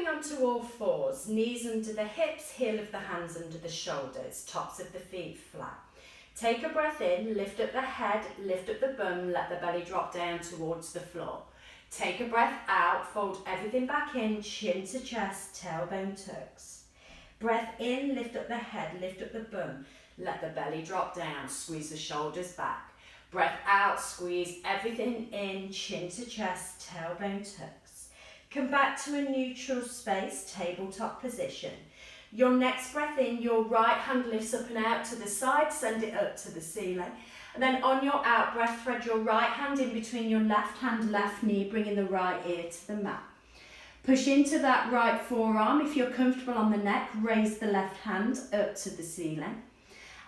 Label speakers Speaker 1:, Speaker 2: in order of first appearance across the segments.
Speaker 1: coming onto all fours, knees under the hips, heel of the hands under the shoulders, tops of the feet flat. Take a breath in, lift up the head, lift up the bum, let the belly drop down towards the floor. Take a breath out, fold everything back in, chin to chest, tailbone tucks. Breath in, lift up the head, lift up the bum, let the belly drop down, squeeze the shoulders back. Breath out, squeeze everything in, chin to chest, tailbone tucks. Come back to a neutral space, tabletop position. Your next breath in, your right hand lifts up and out to the side, send it up to the ceiling. And then on your out breath, thread your right hand in between your left hand, left knee, bringing the right ear to the mat. Push into that right forearm. If you're comfortable on the neck, raise the left hand up to the ceiling.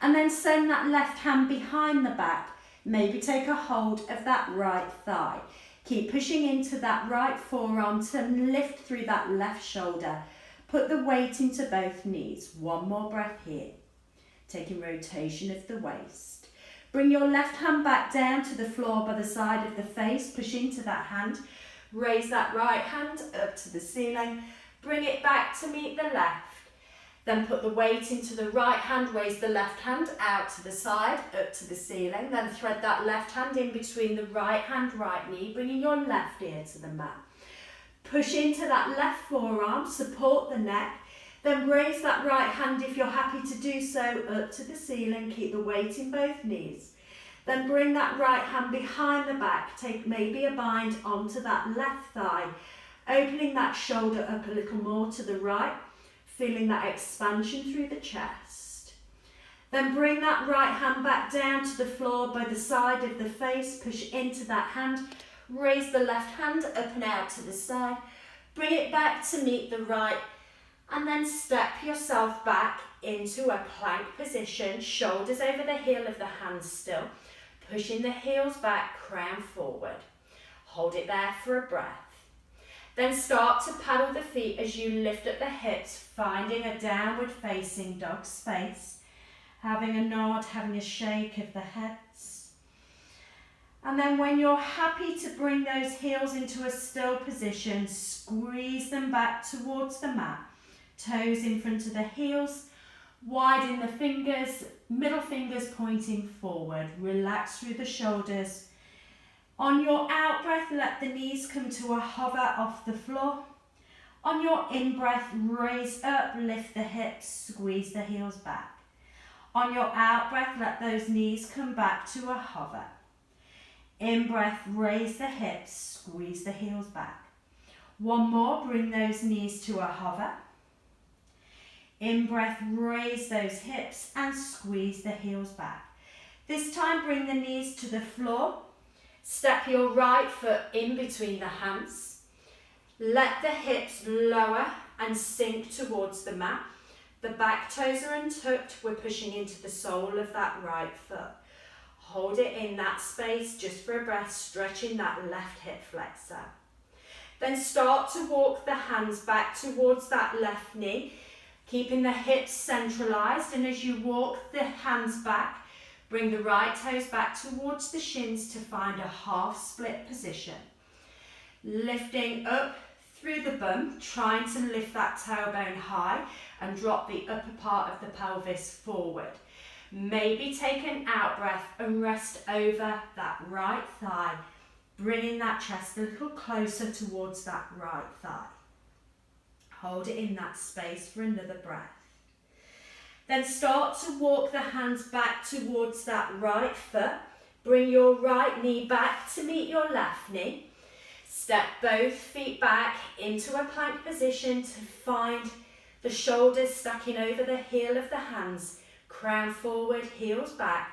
Speaker 1: And then send that left hand behind the back. Maybe take a hold of that right thigh. Keep pushing into that right forearm to lift through that left shoulder. Put the weight into both knees. One more breath here. Taking rotation of the waist. Bring your left hand back down to the floor by the side of the face. Push into that hand. Raise that right hand up to the ceiling. Bring it back to meet the left. Then put the weight into the right hand. Raise the left hand out to the side, up to the ceiling. Then thread that left hand in between the right hand, right knee, bringing your left ear to the mat. Push into that left forearm, support the neck. Then raise that right hand if you're happy to do so up to the ceiling. Keep the weight in both knees. Then bring that right hand behind the back. Take maybe a bind onto that left thigh, opening that shoulder up a little more to the right, feeling that expansion through the chest. Then bring that right hand back down to the floor by the side of the face. Push into that hand. Raise the left hand up and out to the side. Bring it back to meet the right. And then step yourself back into a plank position. Shoulders over the heel of the hands still. Pushing the heels back, crown forward. Hold it there for a breath. Then start to paddle the feet as you lift up the hips, finding a downward facing dog space. Having a nod, having a shake of the heads. And then when you're happy to bring those heels into a still position, squeeze them back towards the mat. Toes in front of the heels, widen the fingers, middle fingers pointing forward. Relax through the shoulders. On your out breath, let the knees come to a hover off the floor. On your in breath, raise up, lift the hips, squeeze the heels back. On your out breath, let those knees come back to a hover. In breath, raise the hips, squeeze the heels back. One more, bring those knees to a hover. In breath, raise those hips and squeeze the heels back. This time, bring the knees to the floor. Step your right foot in between the hands. Let the hips lower and sink towards the mat. The back toes are untucked. We're pushing into the sole of that right foot. Hold it in that space just for a breath, stretching that left hip flexor. Then start to walk the hands back towards that left knee, keeping the hips centralized. And as you walk the hands back, bring the right toes back towards the shins to find a half split position. Lifting up through the bum, trying to lift that tailbone high and drop the upper part of the pelvis forward. Maybe take an out breath and rest over that right thigh, bringing that chest a little closer towards that right thigh. Hold it in that space for another breath. Then start to walk the hands back towards that right foot. Bring your right knee back to meet your left knee. Step both feet back into a plank position to find the shoulders stacking over the heel of the hands. Crown forward, heels back.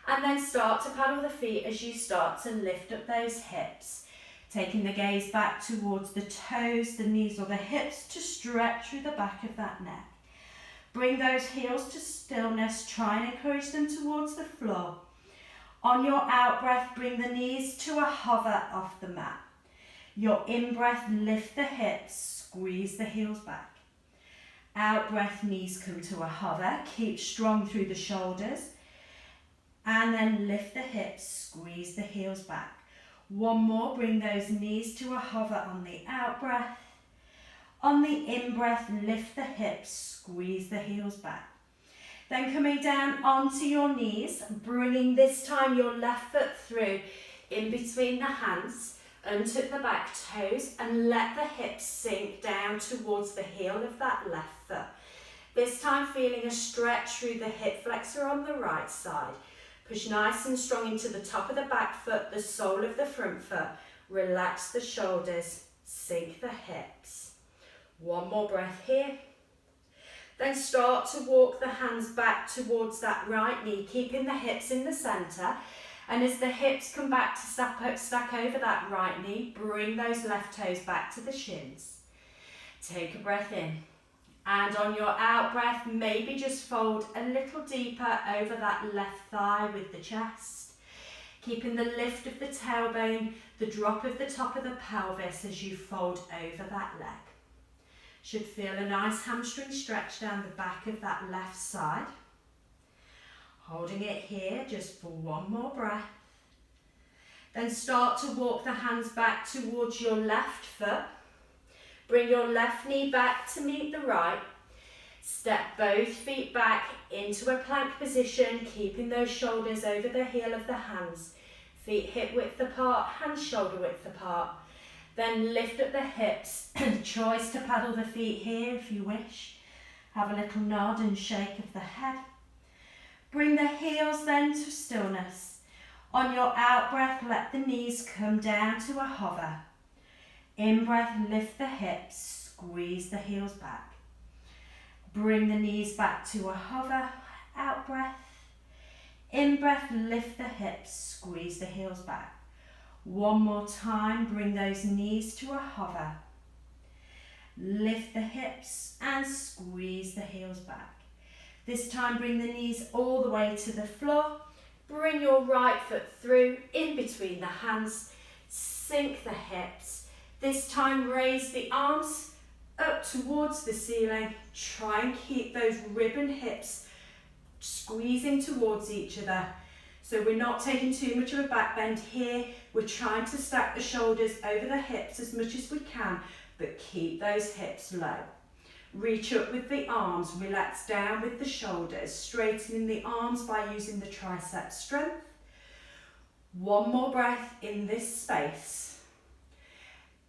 Speaker 1: And then start to paddle the feet as you start to lift up those hips. Taking the gaze back towards the toes, the knees or the hips to stretch through the back of that neck. Bring those heels to stillness. Try and encourage them towards the floor. On your out breath, bring the knees to a hover off the mat. Your in breath, lift the hips, squeeze the heels back. Out breath, knees come to a hover. Keep strong through the shoulders. And then lift the hips, squeeze the heels back. One more, bring those knees to a hover on the out breath. On the in-breath, lift the hips, squeeze the heels back. Then coming down onto your knees, bringing this time your left foot through in between the hands, untuck the back toes and let the hips sink down towards the heel of that left foot. This time feeling a stretch through the hip flexor on the right side. Push nice and strong into the top of the back foot, the sole of the front foot. Relax the shoulders, sink the hips. One more breath here. Then start to walk the hands back towards that right knee, keeping the hips in the centre. And as the hips come back to stack over that right knee, bring those left toes back to the shins. Take a breath in. And on your out breath, maybe just fold a little deeper over that left thigh with the chest. Keeping the lift of the tailbone, the drop of the top of the pelvis as you fold over that leg. Should feel a nice hamstring stretch down the back of that left side. Holding it here just for one more breath. Then start to walk the hands back towards your left foot. Bring your left knee back to meet the right. Step both feet back into a plank position, keeping those shoulders over the heel of the hands. Feet hip width apart, hands shoulder width apart. Then lift up the hips. Choice to paddle the feet here if you wish. Have a little nod and shake of the head. Bring the heels then to stillness. On your out breath, let the knees come down to a hover. In breath, lift the hips, squeeze the heels back. Bring the knees back to a hover. Out breath. In breath, lift the hips, squeeze the heels back. One more time, bring those knees to a hover. Lift the hips and squeeze the heels back. This time, bring the knees all the way to the floor. Bring your right foot through in between the hands. Sink the hips. This time, raise the arms up towards the ceiling. Try and keep those ribbon hips squeezing towards each other. So we're not taking too much of a back bend here. We're trying to stack the shoulders over the hips as much as we can, but keep those hips low. Reach up with the arms, relax down with the shoulders, straightening the arms by using the tricep strength. One more breath in this space.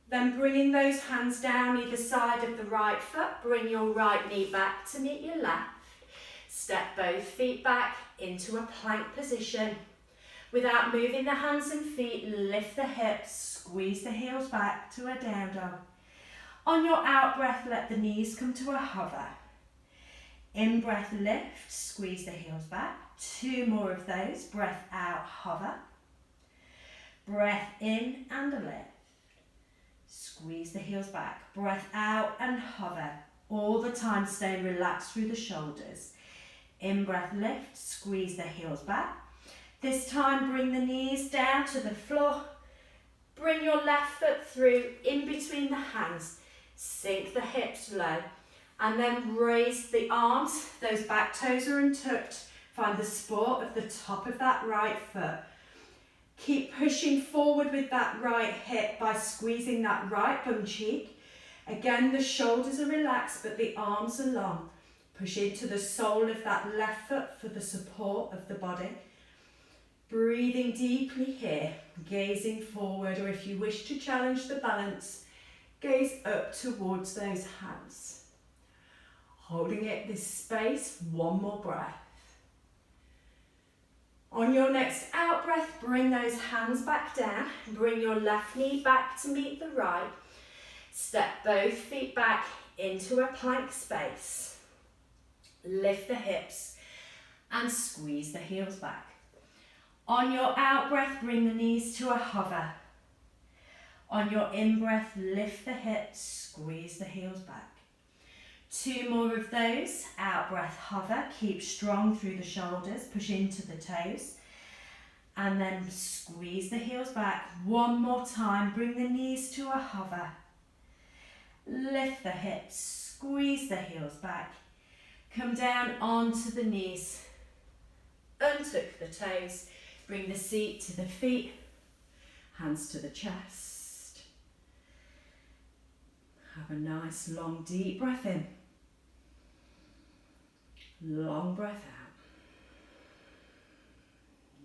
Speaker 1: Then bringing those hands down either side of the right foot, bring your right knee back to meet your left. Step both feet back into a plank position. Without moving the hands and feet, lift the hips, squeeze the heels back to a down dog. On your out breath, let the knees come to a hover. In breath, lift, squeeze the heels back. Two more of those. Breath out, hover. Breath in and a lift. Squeeze the heels back. Breath out and hover. All the time staying relaxed through the shoulders. In breath, lift, squeeze the heels back. This time, bring the knees down to the floor. Bring your left foot through in between the hands. Sink the hips low. And then raise the arms. Those back toes are untucked. Find the support of the top of that right foot. Keep pushing forward with that right hip by squeezing that right bum cheek. Again, the shoulders are relaxed, but the arms are long. Push into the sole of that left foot for the support of the body. Breathing deeply here, gazing forward, or if you wish to challenge the balance, gaze up towards those hands. Holding it this space, one more breath. On your next out breath, bring those hands back down. Bring your left knee back to meet the right. Step both feet back into a plank space. Lift the hips and squeeze the heels back. On your out breath, bring the knees to a hover. On your in breath, lift the hips, squeeze the heels back. Two more of those. Out breath, hover. Keep strong through the shoulders. Push into the toes. And then squeeze the heels back. One more time. Bring the knees to a hover. Lift the hips. Squeeze the heels back. Come down onto the knees. Untuck the toes. Bring the seat to the feet. Hands to the chest. Have a nice long deep breath in. Long breath out.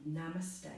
Speaker 1: Namaste.